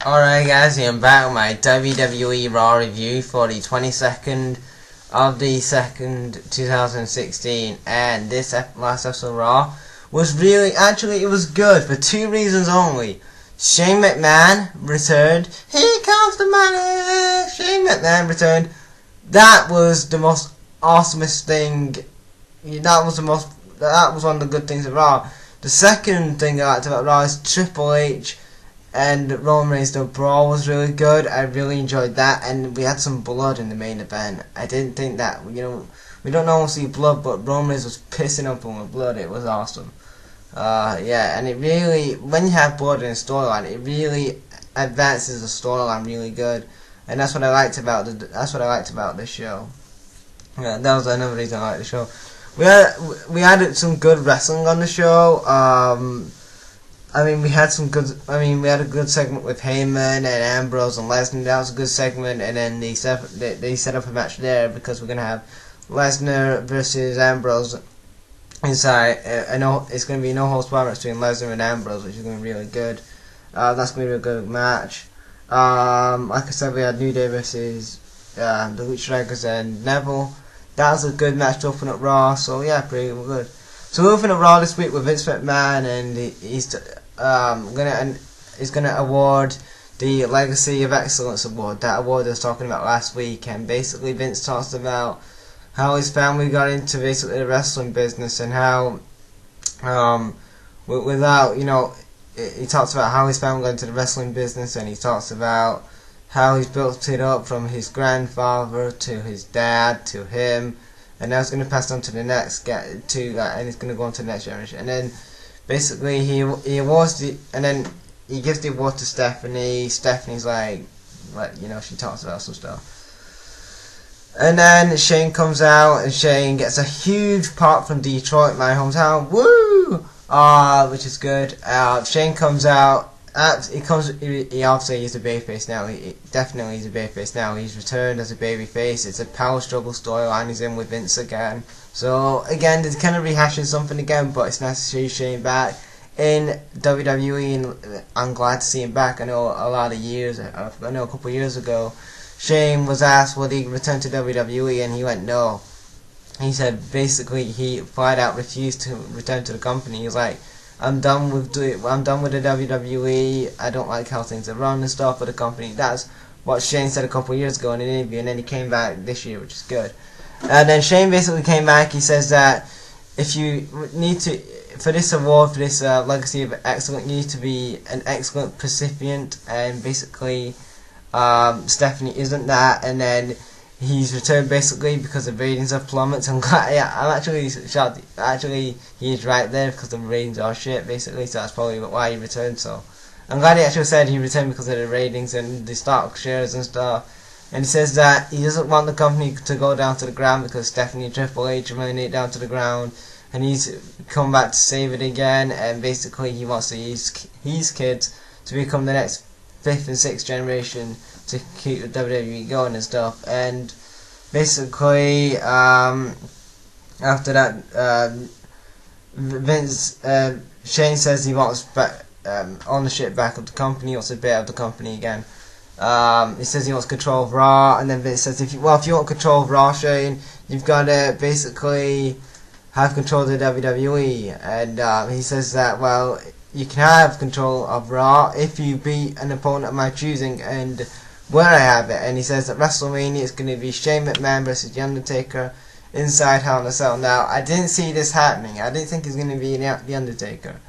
Alright guys, I'm back with my WWE Raw review for the 22nd of the 2nd, 2016, and this last episode of Raw was it was good for two reasons only. Shane McMahon returned. Here comes the money! Shane McMahon returned. That was the most awesomest thing. That was one of the good things of Raw. The second thing I liked about Raw is Triple H and Roman Reigns. The brawl was really good. I really enjoyed that, and we had some blood in the main event. I didn't think that, we don't normally see blood, but Roman Reigns was pissing up on the blood. It was awesome. Yeah, and it really, when you have blood in a storyline, it really advances the storyline really good, and that's what I liked about this show. Yeah, that was another reason I liked the show. We had some good wrestling on the show. We had a good segment with Heyman and Ambrose and Lesnar. That was a good segment, and then they set up a match there because we're gonna have Lesnar versus Ambrose inside. It's gonna be no holds barred match between Lesnar and Ambrose, which is gonna be really good. That's gonna be a good match. Like I said, we had New Day versus the Lucha Dragons and Neville. That was a good match to open up Raw. So yeah, pretty good. So we're opening up Raw this week with Vince McMahon, and he's gonna award the Legacy of Excellence Award. That award I was talking about last week, and basically Vince talks about how his family got into basically the wrestling business, and how he talks about how his family got into the wrestling business, and he talks about how he's built it up from his grandfather to his dad to him, and now it's going to pass on to the next and it's going to go on to the next generation. And then basically he awards and then he gives the award to Stephanie. Stephanie's like she talks about some stuff. And then Shane comes out, and Shane gets a huge pop from Detroit, my hometown. Woo! Which is good. Shane comes out. He obviously is a babyface now. He definitely is a babyface now. He's returned as a babyface. It's a power struggle storyline. He's in with Vince again. So again, they're kind of rehashing something again, but it's nice to see Shane back in WWE, and I'm glad to see him back. I know a couple of years ago, Shane was asked would he return to WWE, and he went no. He said basically he flat out refused to return to the company. He was like, I'm done with the WWE. I don't like how things are run and stuff for the company. That's what Shane said a couple of years ago in an interview, and then he came back this year, which is good. And then Shane basically came back. He says that if you need to, for this award, for this Legacy of Excellence, you need to be an excellent recipient, and basically Stephanie isn't that. And then he's returned basically because the ratings have plummeted. I'm actually shocked. Actually, he's right there because the ratings are shit basically, so that's probably why he returned. So I'm glad he actually said he returned because of the ratings and the stock shares and stuff. And he says that he doesn't want the company to go down to the ground because Stephanie and Triple H are running it down to the ground, and he's come back to save it again. And basically, he wants to use his kids to become the next 5th and 6th generation to keep the WWE going and stuff. And basically, after that, Shane says he wants ownership back of the company. He wants a bit of the company again. He says he wants control of Raw, and then Vince says if you want control of Raw, Shane, you've got to basically have control of the WWE. And he says that, well, you can have control of Raw if you beat an opponent of my choosing, and where I have it. And he says that WrestleMania is going to be Shane McMahon versus The Undertaker inside Hell in a Cell. Now, I didn't see this happening. I didn't think it was going to be The Undertaker.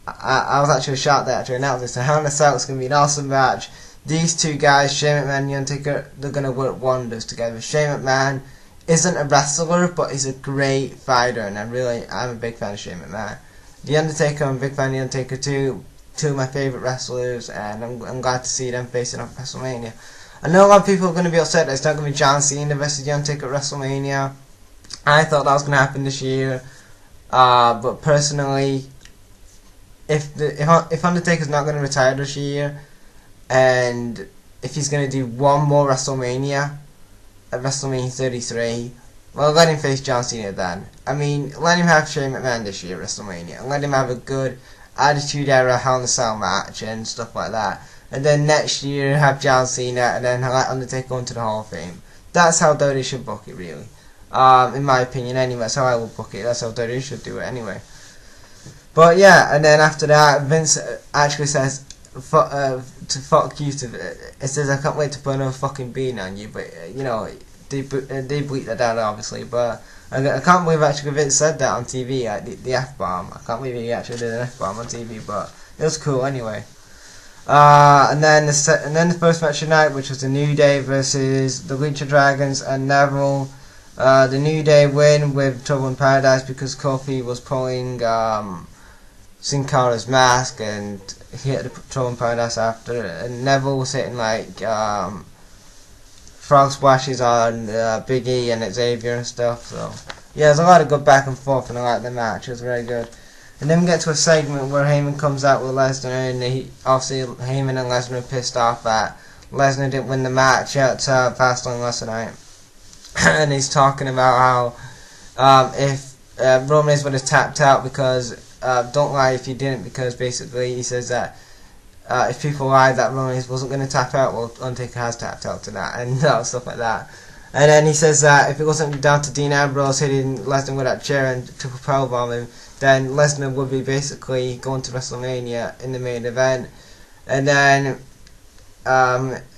I was actually shocked that after announced this. So Hell in a Cell is going to be an awesome match. These two guys, Shane McMahon and The Undertaker, they're going to work wonders together. Shane McMahon isn't a wrestler, but he's a great fighter, and I'm a big fan of Shane McMahon. The Undertaker, I'm a big fan of The Undertaker too. Two of my favourite wrestlers, and I'm glad to see them facing off at WrestleMania. I know a lot of people are going to be upset that it's not going to be John Cena versus The Undertaker at WrestleMania. I thought that was going to happen this year, but personally, if Undertaker's not going to retire this year, and if he's going to do one more WrestleMania at WrestleMania 33, well, let him face John Cena then. Let him have Shane McMahon this year at WrestleMania, and let him have a good Attitude Era Hell in a Cell match and stuff like that. and then next year have John Cena, and then let Undertaker go into the Hall of Fame. That's how WWE should book it, really. In my opinion, anyway. That's how I would book it. That's how WWE should do it, anyway. But yeah, and then after that, Vince actually says, to fuck you to it says, I can't wait to put another fucking bean on you, but you know, they bleep that out obviously, but I can't believe actually Vince said that on TV, like the F-bomb. I can't believe he actually did an F-bomb on TV, but it was cool anyway. And then the first match of the night, which was the New Day versus the Lucha Dragons and Neville. The New Day win with Trouble in Paradise because Kofi was pulling Sin Cara's mask, and he hit the Trouble in Paradise after, and Neville was hitting like frog splashes on Big E and Xavier and stuff. So yeah, there's a lot of good back and forth, and I like the match. It was very good. And then we get to a segment where Heyman comes out with Lesnar, and obviously Heyman and Lesnar are pissed off that Lesnar didn't win the match at Fastlane last night. And he's talking about how if Roman Reigns would have tapped out, because don't lie if you didn't, because basically he says that if people lied that Roman Reigns wasn't going to tap out, well, Undertaker has tapped out to that, and stuff like that. And then he says that if it wasn't down to Dean Ambrose hitting Lesnar with that chair and triple powerbomb him, then Lesnar would be basically going to WrestleMania in the main event. And then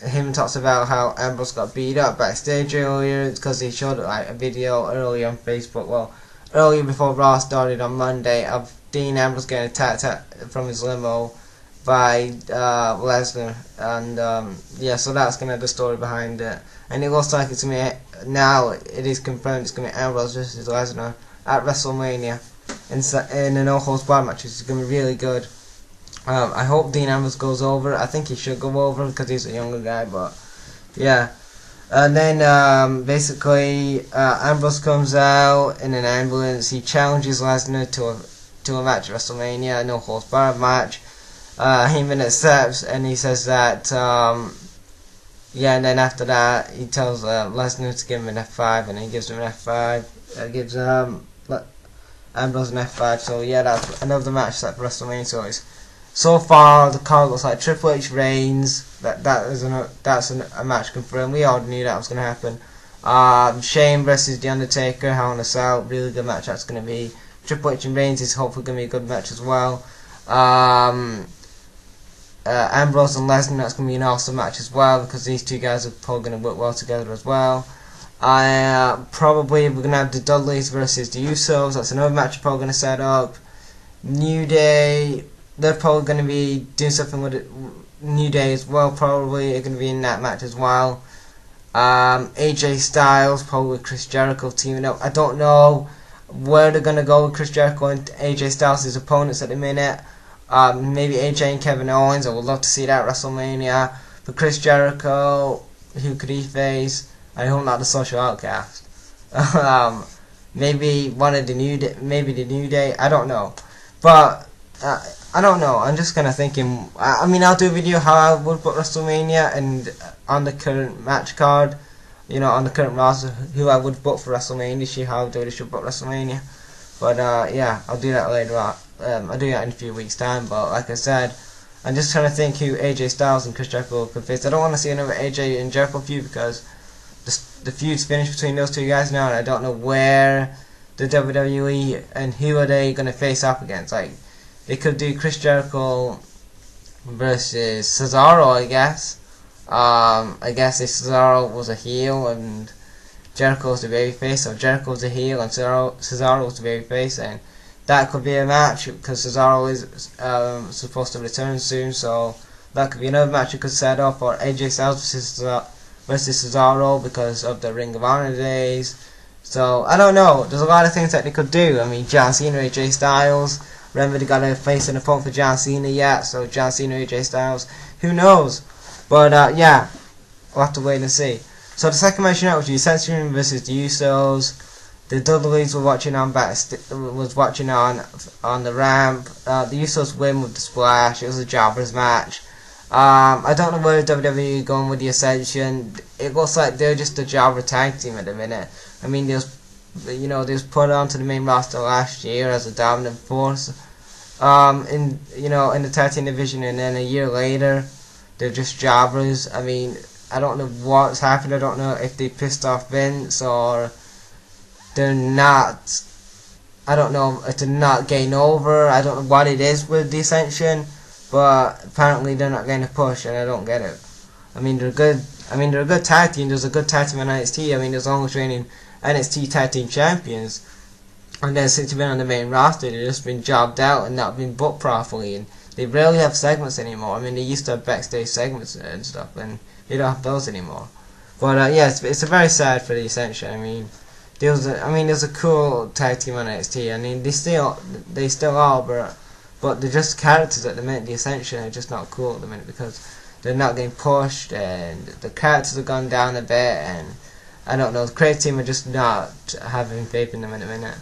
him talks about how Ambrose got beat up backstage earlier because he showed like a video earlier on Facebook, well, earlier before Raw started on Monday, of Dean Ambrose getting attacked from his limo by Lesnar, and yeah, so that's gonna be the story behind it. And it looks like it's gonna be, now it is confirmed, it's gonna be Ambrose versus Lesnar at WrestleMania in a no holds barred match. It's gonna be really good. I hope Dean Ambrose goes over. I think he should go over because he's a younger guy, but yeah. And then basically Ambrose comes out in an ambulance. He challenges Lesnar to a match at WrestleMania, a no holds barred match. Heyman accepts, and he says that yeah, and then after that he tells Lesnar to give him an F5, and he gives him an F5. Gives Ambrose an F5. So yeah, that's another match set for WrestleMania. So far the card looks like Triple H Reigns. That's a match confirmed. We all knew that was going to happen. Shane versus The Undertaker, Hell in a Cell, really good match that's going to be. Triple H and Reigns is hopefully going to be a good match as well. Ambrose and Lesnar, that's going to be an awesome match as well, because these two guys are probably going to work well together as well. Probably we're going to have the Dudleys versus the Usos. That's another match we're probably going to set up. New Day, they're probably going to be doing something with it. New Day as well, probably they're going to be in that match as well. AJ Styles, probably Chris Jericho teaming up. I don't know where they're going to go with Chris Jericho and AJ Styles' opponents at the minute. Maybe AJ and Kevin Owens. I would love to see that at WrestleMania. But Chris Jericho, who could he face? I hope not the Social Outcast. Maybe one of the maybe the New Day. I don't know, but I don't know. I'm just kind of thinking. I mean, I'll do a video how I would book WrestleMania, and on the current match card, you know, on the current roster, who I would book for WrestleMania. See how I should book WrestleMania. But yeah, I'll do that later on. I'll do that in a few weeks' time. But like I said, I'm just trying to think who AJ Styles and Chris Jericho could face. I don't want to see another AJ and Jericho feud, because the feud's finished between those two guys now, and I don't know where the WWE and who are they going to face up against. Like, they could do Chris Jericho versus Cesaro, I guess. I guess if Cesaro was a heel and Jericho was the babyface, so Jericho was a heel and Cesaro was the babyface, and that could be a match because Cesaro is supposed to return soon, so that could be another match you could set up, or AJ Styles versus Cesaro because of the Ring of Honor days. So I don't know. There's a lot of things that they could do. I mean, John Cena, AJ Styles. Remember, they got to face an opponent for John Cena yet, so John Cena, AJ Styles. Who knows? But yeah, we'll have to wait and see. So the second match tonight was the Ascension versus the Usos. The Dudleys were watching on on the ramp. The Usos win with the splash. It was a jobbers match. I don't know where WWE are going with the Ascension. It looks like they're just a jobber tag team at the minute. I mean, they was put onto the main roster last year as a dominant force in the tag team division, and then a year later they're just jobbers. I mean, I don't know what's happened. I don't know if they pissed off Vince or they're not. I don't know if they're not getting over. I don't know what it is with the Ascension, but apparently they're not getting a push, and I don't get it. I mean, they're good. I mean, they're a good tag team. There's a good tag team in NXT. I mean, there's longest reigning NXT tag team champions, and then since they've been on the main roster, they've just been jobbed out and not been booked properly, and they rarely have segments anymore. I mean, they used to have backstage segments and stuff, and they don't have those anymore. But yeah, it's a very sad for the Ascension. I mean, there's a cool tag team on NXT. I mean, they still are, but they're just characters at the minute. The Ascension are just not cool at the minute because they're not getting pushed, and the characters have gone down a bit, and I don't know, the creative team are just not having faith in them in a minute.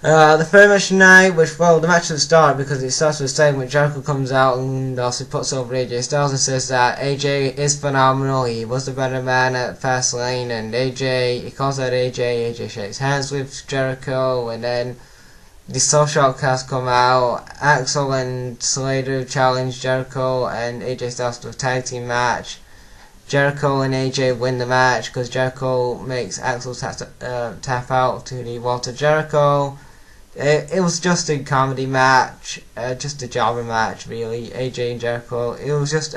The third match tonight, the match will start because it starts with a segment. Jericho comes out and also puts over AJ Styles and says that AJ is phenomenal. He was the better man at Fastlane, and he calls out AJ shakes hands with Jericho, and then the Social Outcasts come out. Axel and Slater challenge Jericho and AJ Styles to a tag team match. Jericho and AJ win the match because Jericho makes Axel tap out to the Walter Jericho. It was just a comedy match, just a jobber match really, AJ and Jericho. It was just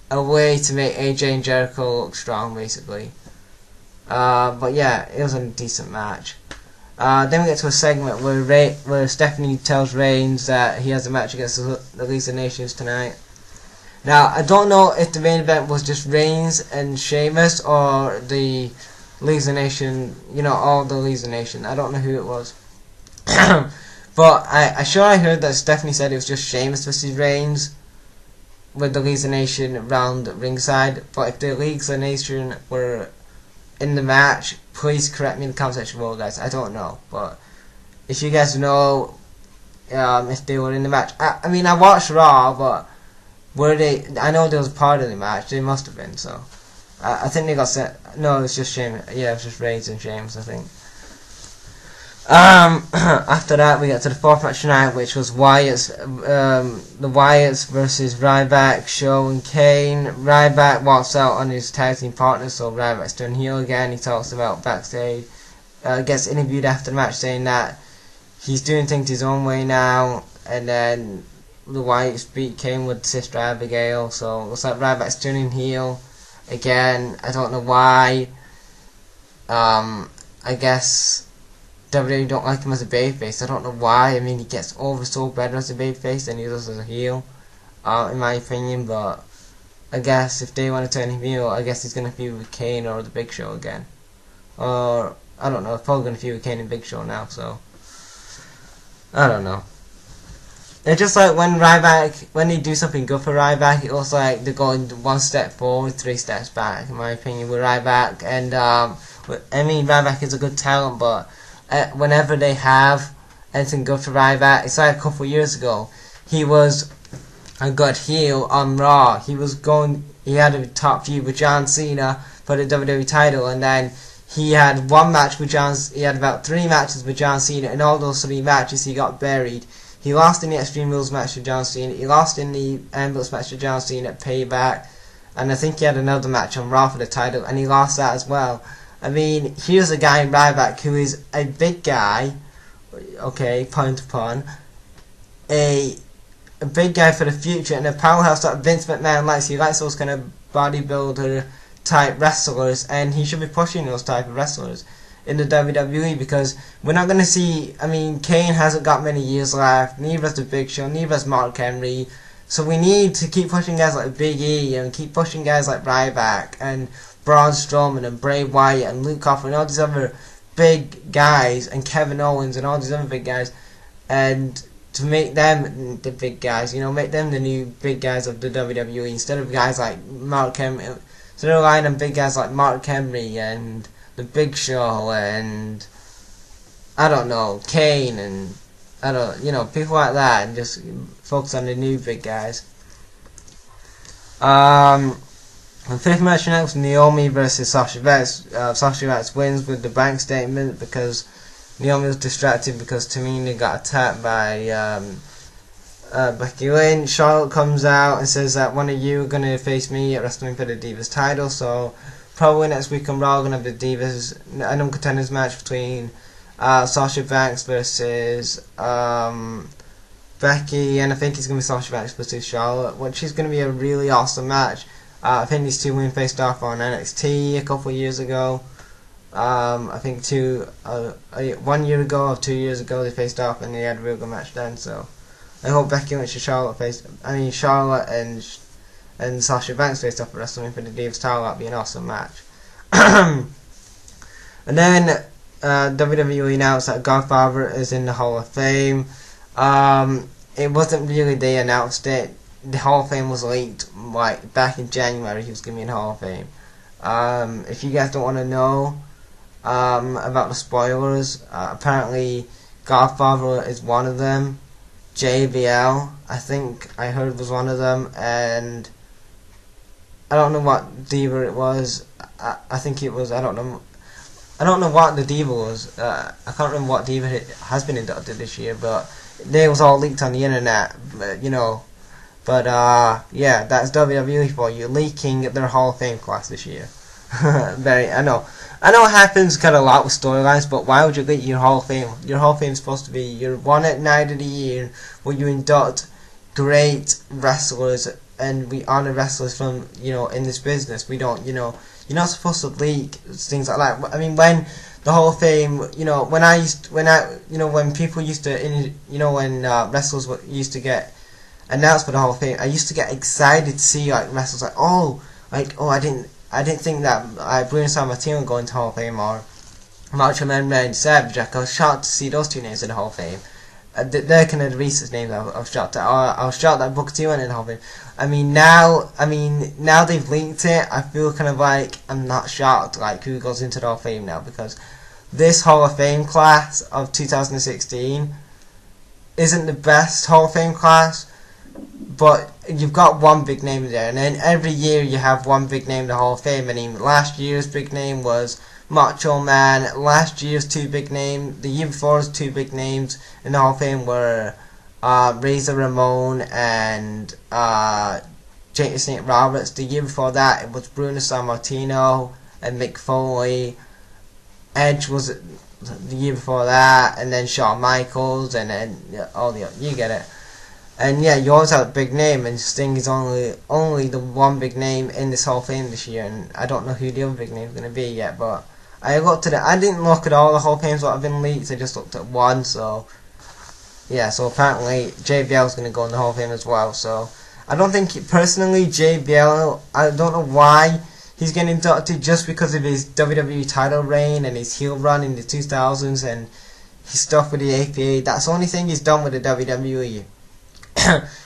a way to make AJ and Jericho look strong basically. But yeah, it was a decent match. Then we get to a segment where Stephanie tells Reigns that he has a match against the League of Nations tonight. Now, I don't know if the main event was just Reigns and Sheamus or the League of Nations, all the League of Nations. I don't know who it was. But I heard that Stephanie said it was just Sheamus versus Reigns with the League of Nations around ringside. But if the League of Nations were in the match, please correct me in the comment section below, guys. I don't know, but if you guys know if they were in the match. I mean, I watched Raw, but were they? I know there was part of the match. They must have been. So I think they got set. No, it was just Sheamus. Yeah, it was just Reigns and Sheamus, I think. After that, we get to the fourth match tonight, which was the Wyatts versus Ryback, Show, and Kane. Ryback walks out on his tag team partner, so Ryback's turned heel again. He talks about backstage, gets interviewed after the match saying that he's doing things his own way now, and then the Wyatts beat Kane with Sister Abigail, so it looks like Ryback's turning heel again. I don't know why. I guess WWE don't like him as a babyface. I don't know why. I mean, he gets over so better as a babyface than he does as a heel, in my opinion. But I guess if they want to turn him heel, I guess he's going to feud with Kane or the Big Show again. Or, I don't know, they're probably going to feud with Kane and Big Show now, so I don't know. It's just like when they do something good for Ryback, it looks like they're going one step forward, 3 steps back, in my opinion, with Ryback. And, I mean, Ryback is a good talent, but whenever they have anything good for Ryback, it's like a couple of years ago, he was a good heel on Raw. He had a top feud with John Cena for the WWE title, and then he had one match with he had about 3 matches with John Cena, and all those 3 matches he got buried. He lost in the Extreme Rules match with John Cena, he lost in the Ambulance match with John Cena at Payback, and I think he had another match on Raw for the title, and he lost that as well. I mean, here's a guy in Ryback who is a big guy, okay, pun to pun, a big guy for the future, and a powerhouse that Vince McMahon likes. He likes those kind of bodybuilder type wrestlers, and he should be pushing those type of wrestlers in the WWE, because we're not going to see, I mean, Kane hasn't got many years left, neither has the Big Show, neither has Mark Henry, so we need to keep pushing guys like Big E, and keep pushing guys like Ryback, and Braun Strowman, and Bray Wyatt, and Luke Harper, and all these other big guys, and Kevin Owens, and all these other big guys, and to make them the big guys, make them the new big guys of the WWE, instead of guys like Mark Henry, instead of relying on big guys like Mark Henry, and the Big Show, and I don't know, Kane, and people like that, and just focus on the new big guys. The fifth match tonight was Naomi versus Sasha Banks. Sasha Banks wins with the bank statement because Naomi was distracted because Tamina got attacked by Becky Lynch. Charlotte comes out and says that one of you are going to face me at Wrestling for the Divas title, so probably next week on Raw we're going to have the Divas, a non-contenders match between Sasha Banks versus Becky, and I think it's going to be Sasha Banks versus Charlotte, which is going to be a really awesome match. I think these two women faced off on NXT a couple of years ago. I think 1 year ago or 2 years ago they faced off and they had a real good match then. So I hope Becky Lynch and Charlotte and Sasha Banks faced off at WrestleMania for the Divas title. That'd be an awesome match. And then WWE announced that Godfather is in the Hall of Fame. It wasn't really they announced it. The Hall of Fame was leaked like back in January. He was going to be in the Hall of Fame. If you guys don't want to know about the spoilers, apparently Godfather is one of them. JBL, I think I heard, was one of them, and I don't know what diva it was. I think it was, I don't know what the diva was. I can't remember what diva has been inducted this year, but they was all leaked on the internet, you know. But yeah, that's WWE for you, leaking their Hall of Fame class this year. I know it happens kind of a lot with storylines, but why would you leak your Hall of Fame? Your Hall of Fame is supposed to be your one at night of the year where you induct great wrestlers, and we honor wrestlers from, you know, in this business. We don't, you know, you're not supposed to leak things like that. I mean, when the Hall of Fame, you know, when people used to, you know, when wrestlers used to get announced for the Hall of Fame, I used to get excited to see like wrestlers like, I didn't think that Bruno Sammartino would go into Hall of Fame, or Macho Man Randy Savage. I was shocked to see those two names in the Hall of Fame. They're kind of the recent names I was shocked at. I was shocked that Booker T went in the Hall of Fame. I mean now they've linked it. I feel kind of like I'm not shocked like who goes into the Hall of Fame now, because this Hall of Fame class of 2016 isn't the best Hall of Fame class. But you've got one big name there, and then every year you have one big name in the Hall of Fame. I mean, last year's big name was Macho Man. Last year's two big names, the year before's two big names in the Hall of Fame were Razor Ramon and Jake the Snake Roberts. The year before that, it was Bruno Sammartino and Mick Foley. Edge was the year before that, and then Shawn Michaels, and then you get it. And yeah, you always have a big name, and Sting is only the one big name in this Hall of Fame this year, and I don't know who the other big name is going to be yet, but I didn't look at all the Hall of Fames that have been leaked, I just looked at one, so yeah, so apparently JBL is going to go in the Hall of Fame as well, so I don't think, personally, JBL, I don't know why he's getting inducted, just because of his WWE title reign and his heel run in the 2000s and his stuff with the APA. That's the only thing he's done with the WWE.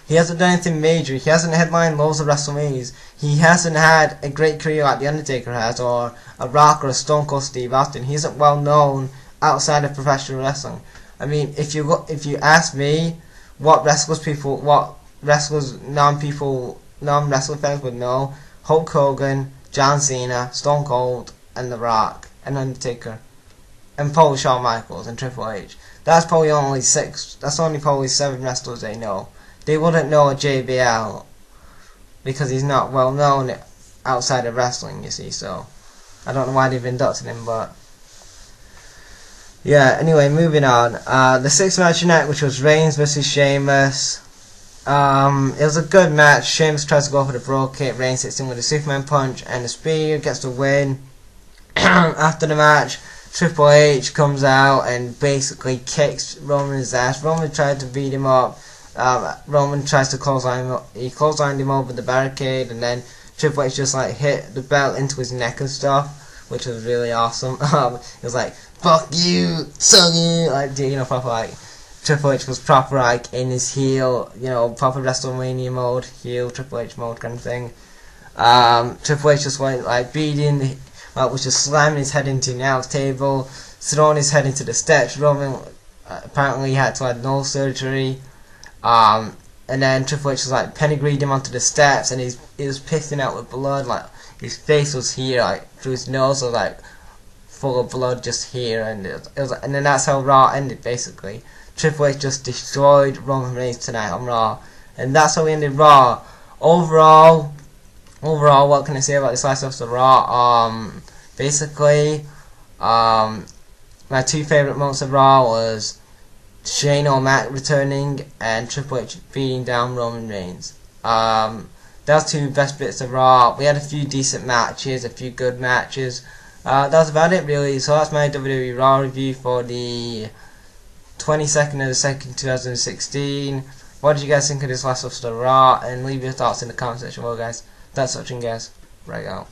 He hasn't done anything major. He hasn't headlined loads of WrestleManias. He hasn't had a great career like The Undertaker has, or a Rock, or a Stone Cold Steve Austin. He isn't well known outside of professional wrestling. I mean, if you ask me what wrestlers non-wrestling fans would know, Hulk Hogan, John Cena, Stone Cold, and The Rock, and Undertaker, and probably Shawn Michaels and Triple H. That's probably only 6. That's only probably 7 wrestlers they know. They wouldn't know a JBL because he's not well known outside of wrestling, you see. So I don't know why they've inducted him, but yeah. Anyway, moving on. The 6th match tonight, which was Reigns versus Sheamus. It was a good match. Sheamus tries to go for the Bro Kick. Reigns hits him with a Superman punch and a spear, gets the win. After the match, Triple H comes out and basically kicks Roman's ass. Roman tried to beat him up. Roman tries to clothesline him up. He clotheslined him over the barricade, and then Triple H just like hit the belt into his neck and stuff, which was really awesome. It was like, fuck you, suck you, like, you know, proper like, Triple H was proper like in his heel, you know, proper WrestleMania mode, heel Triple H mode kind of thing. Triple H just went like beating, was just slamming his head into the announce table, throwing his head into the steps. Roman apparently had to have nose surgery. And then Triple H was like pedigreed him onto the steps, and he was pissing out with blood. Like his face was here, like through his nose was like full of blood just here, and it was and then that's how Raw ended basically. Triple H just destroyed Roman Reigns tonight on Raw. And that's how we ended Raw. Overall, what can I say about this last episode of Raw? Basically, my two favourite moments of Raw was Shane O'Mac returning and Triple H beating down Roman Reigns. That was two best bits of Raw. We had a few decent matches, a few good matches. That was about it really. So that's my WWE Raw review for the 22nd of the 2nd, 2016. What did you guys think of this last episode of Raw? And leave your thoughts in the comment section below, guys. Thanks for watching, guys. Right out.